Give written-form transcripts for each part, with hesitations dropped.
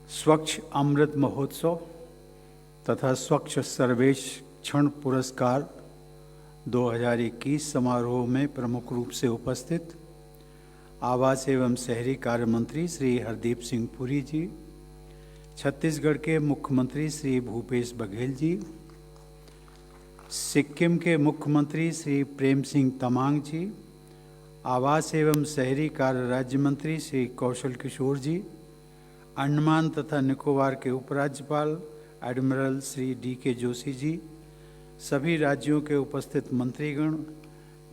स्वच्छ अमृत महोत्सव तथा स्वच्छ सर्वेक्षण पुरस्कार 2021 समारोह में प्रमुख रूप से उपस्थित आवास एवं शहरी कार्य मंत्री श्री हरदीप सिंह पुरी जी, छत्तीसगढ़ के मुख्यमंत्री श्री भूपेश बघेल जी, सिक्किम के मुख्यमंत्री श्री प्रेम सिंह तमांग जी, आवास एवं शहरी कार्य राज्य मंत्री श्री कौशल किशोर जी, अंडमान तथा निकोबार के उपराज्यपाल एडमिरल श्री डी.के. जोशी जी, सभी राज्यों के उपस्थित मंत्रीगण,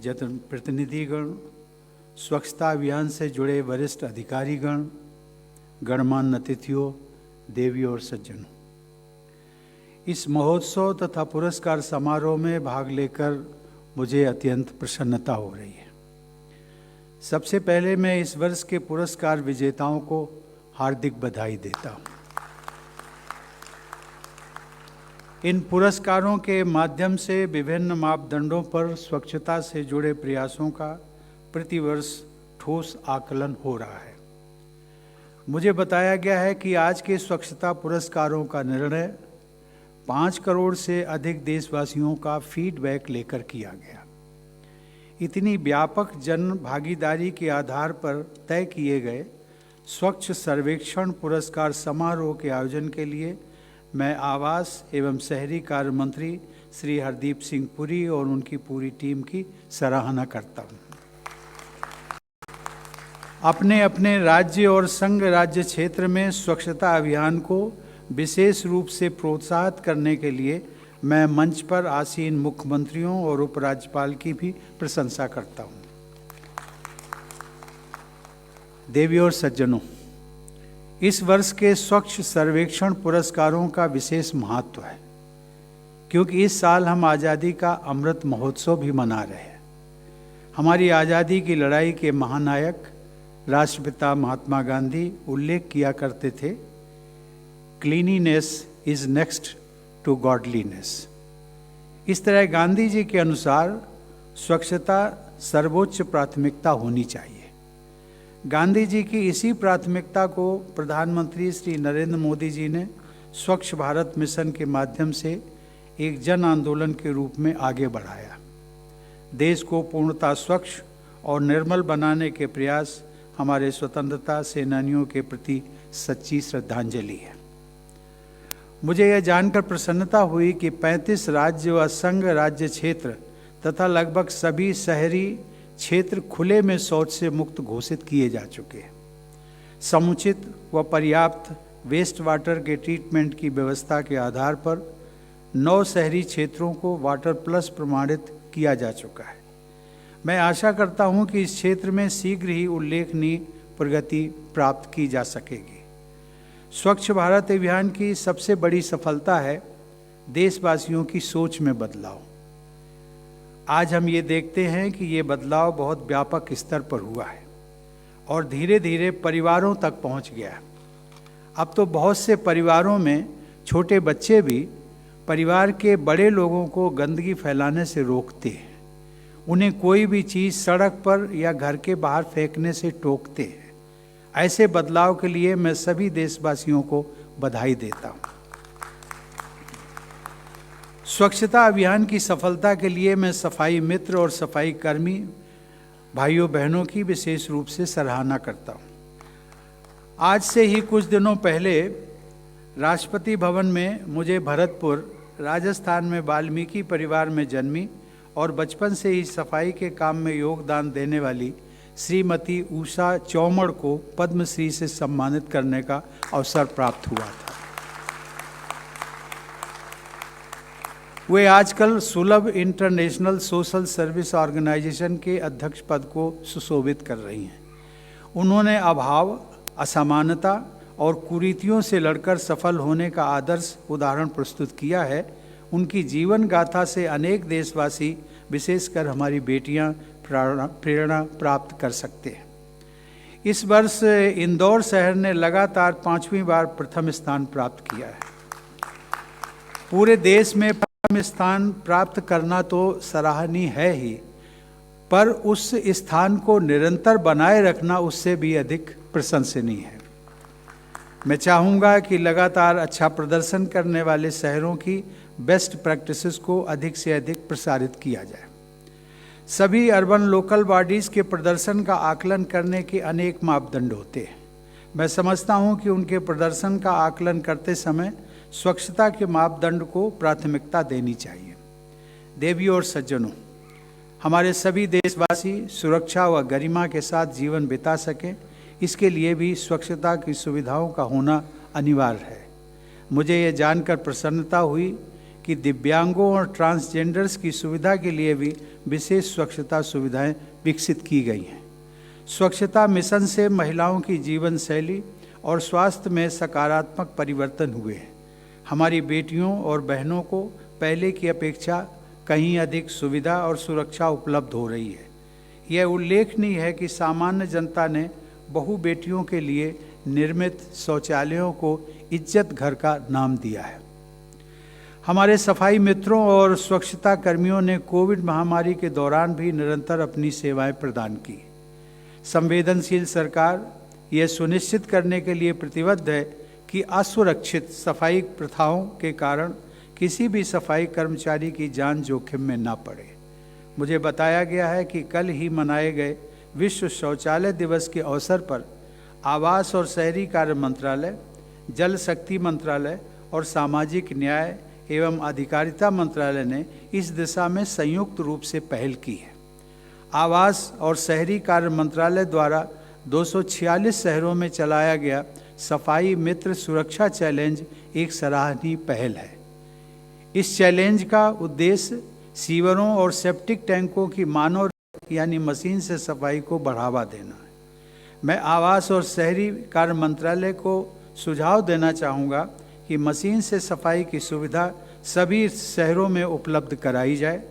जनप्रतिनिधिगण, स्वच्छता अभियान से जुड़े वरिष्ठ अधिकारीगण, गणमान्य अतिथियों, देवियों और सज्जनों, इस महोत्सव तथा पुरस्कार समारोह में भाग लेकर मुझे अत्यंत प्रसन्नता हो रही है। सबसे पहले मैं इस वर्ष के पुरस्कार विजेताओं को हार्दिक बधाई देता हूँ। इन पुरस्कारों के माध्यम से विभिन्न मापदंडों पर स्वच्छता से जुड़े प्रयासों का प्रतिवर्ष ठोस आकलन हो रहा है। मुझे बताया गया है कि आज के स्वच्छता पुरस्कारों का निर्णय 5 करोड़ से अधिक देशवासियों का फीडबैक लेकर किया गया। इतनी व्यापक जन भागीदारी के आधार पर तय किए गए स्वच्छ सर्वेक्षण पुरस्कार समारोह के आयोजन के लिए मैं आवास एवं शहरी कार्य मंत्री श्री हरदीप सिंह पुरी और उनकी पूरी टीम की सराहना करता हूँ। अपने अपने राज्य और संघ राज्य क्षेत्र में स्वच्छता अभियान को विशेष रूप से प्रोत्साहित करने के लिए मैं मंच पर आसीन मुख्यमंत्रियों और उपराज्यपाल की भी प्रशंसा करता हूँ। देवियों और सज्जनों, इस वर्ष के स्वच्छ सर्वेक्षण पुरस्कारों का विशेष महत्व है, क्योंकि इस साल हम आज़ादी का अमृत महोत्सव भी मना रहे हैं। हमारी आज़ादी की लड़ाई के महानायक राष्ट्रपिता महात्मा गांधी उल्लेख किया करते थे, cleanliness is next to godliness. इस तरह गांधी जी के अनुसार स्वच्छता सर्वोच्च प्राथमिकता होनी चाहिए। गांधी जी की इसी प्राथमिकता को प्रधानमंत्री श्री नरेंद्र मोदी जी ने स्वच्छ भारत मिशन के माध्यम से एक जन आंदोलन के रूप में आगे बढ़ाया। देश को पूर्णतः स्वच्छ और निर्मल बनाने के प्रयास हमारे स्वतंत्रता सेनानियों के प्रति सच्ची श्रद्धांजलि है। मुझे यह जानकर प्रसन्नता हुई कि 35 राज्य व संघ राज्य क्षेत्र तथा लगभग सभी शहरी क्षेत्र खुले में शौच से मुक्त घोषित किए जा चुके हैं। समुचित व पर्याप्त वेस्ट वाटर के ट्रीटमेंट की व्यवस्था के आधार पर 9 शहरी क्षेत्रों को वाटर प्लस प्रमाणित किया जा चुका है। मैं आशा करता हूं कि इस क्षेत्र में शीघ्र ही उल्लेखनीय प्रगति प्राप्त की जा सकेगी। स्वच्छ भारत अभियान की सबसे बड़ी सफलता है देशवासियों की सोच में बदलाव। आज हम ये देखते हैं कि ये बदलाव बहुत व्यापक स्तर पर हुआ है और धीरे धीरे परिवारों तक पहुंच गया है। अब तो बहुत से परिवारों में छोटे बच्चे भी परिवार के बड़े लोगों को गंदगी फैलाने से रोकते हैं, उन्हें कोई भी चीज़ सड़क पर या घर के बाहर फेंकने से टोकते हैं। ऐसे बदलाव के लिए मैं सभी देशवासियों को बधाई देता हूँ। स्वच्छता अभियान की सफलता के लिए मैं सफाई मित्र और सफाई कर्मी भाइयों बहनों की विशेष रूप से सराहना करता हूँ। आज से ही कुछ दिनों पहले राष्ट्रपति भवन में मुझे भरतपुर राजस्थान में वाल्मीकि परिवार में जन्मी और बचपन से ही सफाई के काम में योगदान देने वाली श्रीमती उषा चौमड़ को पद्मश्री से सम्मानित करने का अवसर प्राप्त हुआ था। वे आजकल सुलभ इंटरनेशनल सोशल सर्विस ऑर्गेनाइजेशन के अध्यक्ष पद को सुशोभित कर रही हैं। उन्होंने अभाव, असमानता और कुरीतियों से लड़कर सफल होने का आदर्श उदाहरण प्रस्तुत किया है। उनकी जीवन गाथा से अनेक देशवासी, विशेषकर हमारी बेटियां, प्रेरणा प्राप्त कर सकते हैं। इस वर्ष इंदौर शहर ने लगातार 5वीं बार प्रथम स्थान प्राप्त किया है। पूरे देश में प्रथम स्थान प्राप्त करना तो सराहनीय है ही, पर उस स्थान को निरंतर बनाए रखना उससे भी अधिक प्रशंसनीय है। मैं चाहूँगा कि लगातार अच्छा प्रदर्शन करने वाले शहरों की बेस्ट प्रैक्टिसेस को अधिक से अधिक प्रसारित किया जाए। सभी अर्बन लोकल बॉडीज़ के प्रदर्शन का आकलन करने के अनेक मापदंड होते हैं। मैं समझता हूं कि उनके प्रदर्शन का आकलन करते समय स्वच्छता के मापदंड को प्राथमिकता देनी चाहिए। देवियों और सज्जनों, हमारे सभी देशवासी सुरक्षा व गरिमा के साथ जीवन बिता सकें, इसके लिए भी स्वच्छता की सुविधाओं का होना अनिवार्य है। मुझे ये जानकर प्रसन्नता हुई कि दिव्यांगों और ट्रांसजेंडर्स की सुविधा के लिए भी विशेष स्वच्छता सुविधाएं विकसित की गई हैं। स्वच्छता मिशन से महिलाओं की जीवन शैली और स्वास्थ्य में सकारात्मक परिवर्तन हुए हैं। हमारी बेटियों और बहनों को पहले की अपेक्षा कहीं अधिक सुविधा और सुरक्षा उपलब्ध हो रही है। यह उल्लेखनीय है कि सामान्य जनता ने बहु बेटियों के लिए निर्मित शौचालयों को इज्जत घर का नाम दिया है। हमारे सफाई मित्रों और स्वच्छता कर्मियों ने कोविड महामारी के दौरान भी निरंतर अपनी सेवाएं प्रदान की। संवेदनशील सरकार यह सुनिश्चित करने के लिए प्रतिबद्ध है कि असुरक्षित सफाई प्रथाओं के कारण किसी भी सफाई कर्मचारी की जान जोखिम में ना पड़े। मुझे बताया गया है कि कल ही मनाए गए विश्व शौचालय दिवस के अवसर पर आवास और शहरी कार्य मंत्रालय, जल शक्ति मंत्रालय और सामाजिक न्याय एवं अधिकारिता मंत्रालय ने इस दिशा में संयुक्त रूप से पहल की है। आवास और शहरी कार्य मंत्रालय द्वारा 246 शहरों में चलाया गया सफाई मित्र सुरक्षा चैलेंज एक सराहनीय पहल है। इस चैलेंज का उद्देश्य सीवरों और सेप्टिक टैंकों की मानव यानी मशीन से सफाई को बढ़ावा देना है। मैं आवास और शहरी कार्य मंत्रालय को सुझाव देना चाहूँगा कि मशीन से सफाई की सुविधा सभी शहरों में उपलब्ध कराई जाए।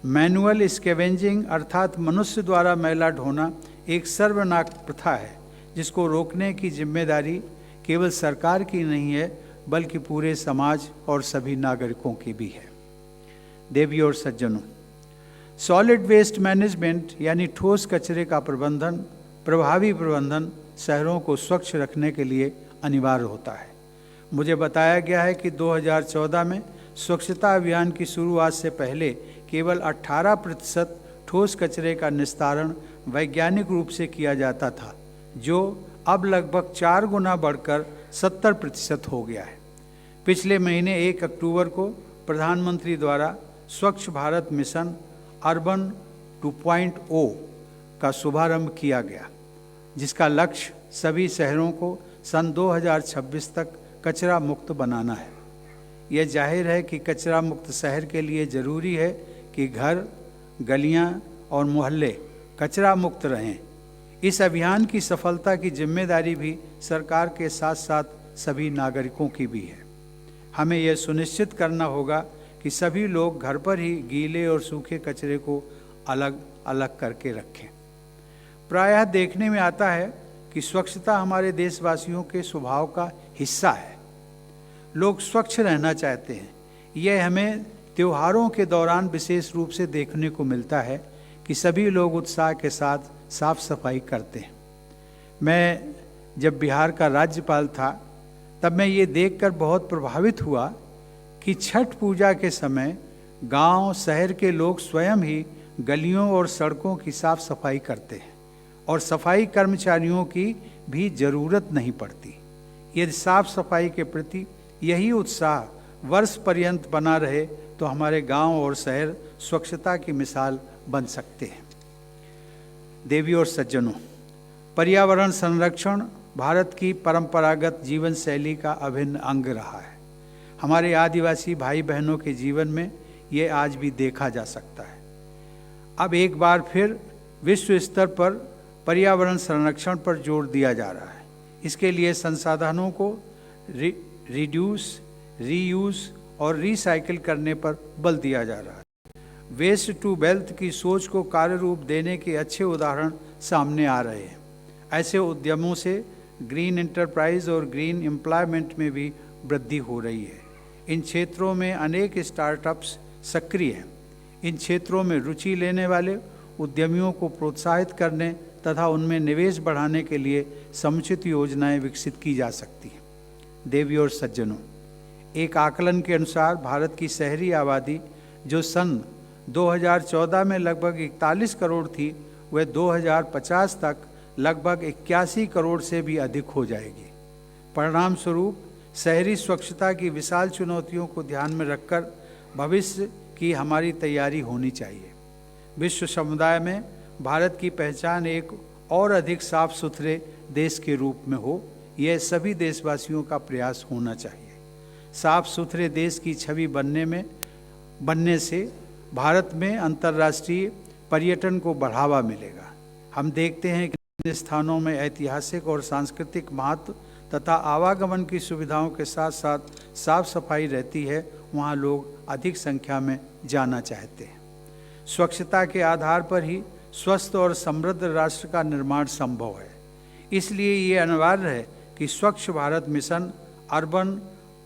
मैनुअल स्कैवेंजिंग अर्थात मनुष्य द्वारा मैला ढोना एक सर्वनाक प्रथा है, जिसको रोकने की जिम्मेदारी केवल सरकार की नहीं है बल्कि पूरे समाज और सभी नागरिकों की भी है। देवियों और सज्जनों, सॉलिड वेस्ट मैनेजमेंट यानी ठोस कचरे का प्रबंधन, प्रभावी प्रबंधन शहरों को स्वच्छ रखने के लिए अनिवार्य होता है। मुझे बताया गया है कि 2014 में स्वच्छता अभियान की शुरुआत से पहले केवल 18% ठोस कचरे का निस्तारण वैज्ञानिक रूप से किया जाता था, जो अब लगभग 4 गुना बढ़कर 70% हो गया है। पिछले महीने 1 अक्टूबर को प्रधानमंत्री द्वारा स्वच्छ भारत मिशन अर्बन 2.0 का शुभारंभ किया गया, जिसका लक्ष्य सभी शहरों को सन 2026 तक कचरा मुक्त बनाना है। यह जाहिर है कि कचरा मुक्त शहर के लिए ज़रूरी है कि घर, गलियां और मोहल्ले कचरा मुक्त रहें। इस अभियान की सफलता की जिम्मेदारी भी सरकार के साथ साथ सभी नागरिकों की भी है। हमें यह सुनिश्चित करना होगा कि सभी लोग घर पर ही गीले और सूखे कचरे को अलग अलग करके रखें। प्रायः देखने में आता है कि स्वच्छता हमारे देशवासियों के स्वभाव का हिस्सा है। लोग स्वच्छ रहना चाहते हैं। यह हमें त्योहारों के दौरान विशेष रूप से देखने को मिलता है कि सभी लोग उत्साह के साथ साफ सफाई करते हैं। मैं जब बिहार का राज्यपाल था तब मैं ये देखकर बहुत प्रभावित हुआ कि छठ पूजा के समय गांव शहर के लोग स्वयं ही गलियों और सड़कों की साफ सफाई करते हैं और सफाई कर्मचारियों की भी ज़रूरत नहीं पड़ती। यदि साफ सफाई के प्रति यही उत्साह वर्ष पर्यंत बना रहे तो हमारे गांव और शहर स्वच्छता की मिसाल बन सकते हैं। देवियों और सज्जनों, पर्यावरण संरक्षण भारत की परंपरागत जीवन शैली का अभिन्न अंग रहा है। हमारे आदिवासी भाई बहनों के जीवन में ये आज भी देखा जा सकता है। अब एक बार फिर विश्व स्तर पर पर्यावरण संरक्षण पर जोर दिया जा रहा है। इसके लिए संसाधनों को रिड्यूस, रीयूज और रिसाइकिल करने पर बल दिया जा रहा है। वेस्ट टू वेल्थ की सोच को कार्य रूप देने के अच्छे उदाहरण सामने आ रहे हैं। ऐसे उद्यमों से ग्रीन एंटरप्राइज और ग्रीन एम्प्लॉयमेंट में भी वृद्धि हो रही है। इन क्षेत्रों में अनेक स्टार्टअप्स सक्रिय हैं। इन क्षेत्रों में रुचि लेने वाले उद्यमियों को प्रोत्साहित करने तथा उनमें निवेश बढ़ाने के लिए समुचित योजनाएं विकसित की जा सकती हैं। देवी और सज्जनों, एक आकलन के अनुसार भारत की शहरी आबादी जो सन 2014 में लगभग 41 करोड़ थी, वह 2050 तक लगभग 81 करोड़ से भी अधिक हो जाएगी। परिणाम स्वरूप शहरी स्वच्छता की विशाल चुनौतियों को ध्यान में रखकर भविष्य की हमारी तैयारी होनी चाहिए। विश्व समुदाय में भारत की पहचान एक और अधिक साफ सुथरे देश के रूप में हो, यह सभी देशवासियों का प्रयास होना चाहिए। साफ सुथरे देश की छवि बनने से भारत में अंतर्राष्ट्रीय पर्यटन को बढ़ावा मिलेगा। हम देखते हैं कि इन स्थानों में ऐतिहासिक और सांस्कृतिक महत्व तथा आवागमन की सुविधाओं के साथ साथ साफ सफाई रहती है, वहाँ लोग अधिक संख्या में जाना चाहते हैं। स्वच्छता के आधार पर ही स्वस्थ और समृद्ध राष्ट्र का निर्माण संभव है। इसलिए ये अनिवार्य है कि स्वच्छ भारत मिशन अर्बन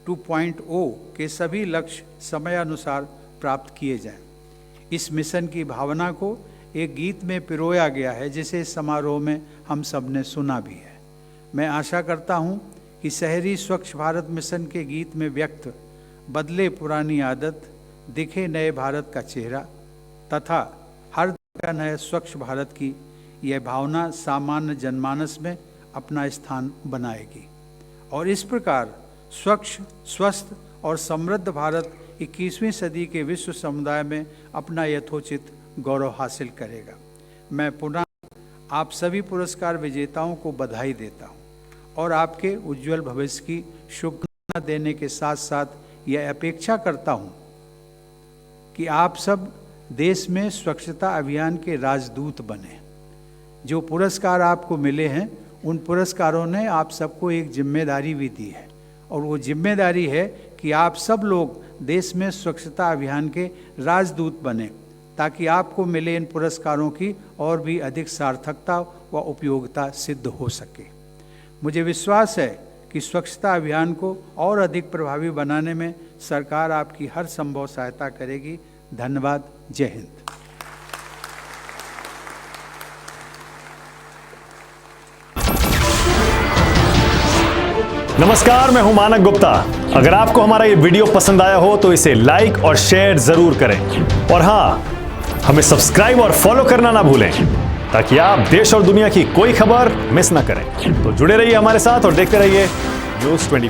2.0 के सभी लक्ष्य समयानुसार प्राप्त किए जाएं। इस मिशन की भावना को एक गीत में पिरोया गया है, जिसे इस समारोह में हम सब ने सुना भी है। मैं आशा करता हूँ कि शहरी स्वच्छ भारत मिशन के गीत में व्यक्त बदले पुरानी आदत, दिखे नए भारत का चेहरा तथा हर धड़कन है स्वच्छ भारत की, यह भावना सामान्य जनमानस में अपना स्थान बनाएगी और इस प्रकार स्वच्छ, स्वस्थ और समृद्ध भारत 21वीं सदी के विश्व समुदाय में अपना यथोचित गौरव हासिल करेगा। मैं पुनः आप सभी पुरस्कार विजेताओं को बधाई देता हूँ और आपके उज्जवल भविष्य की शुभकामना देने के साथ साथ यह अपेक्षा करता हूँ कि आप सब देश में स्वच्छता अभियान के राजदूत बने। जो पुरस्कार आपको मिले हैं, उन पुरस्कारों ने आप सबको एक जिम्मेदारी भी दी है और वो जिम्मेदारी है कि आप सब लोग देश में स्वच्छता अभियान के राजदूत बने, ताकि आपको मिले इन पुरस्कारों की और भी अधिक सार्थकता व उपयोगिता सिद्ध हो सके। मुझे विश्वास है कि स्वच्छता अभियान को और अधिक प्रभावी बनाने में सरकार आपकी हर संभव सहायता करेगी। धन्यवाद। जय हिंद। नमस्कार, मैं हूं मानक गुप्ता। अगर आपको हमारा ये वीडियो पसंद आया हो तो इसे लाइक और शेयर जरूर करें और हां, हमें सब्सक्राइब और फॉलो करना ना भूलें ताकि आप देश और दुनिया की कोई खबर मिस ना करें। तो जुड़े रहिए हमारे साथ और देखते रहिए न्यूज़ 24।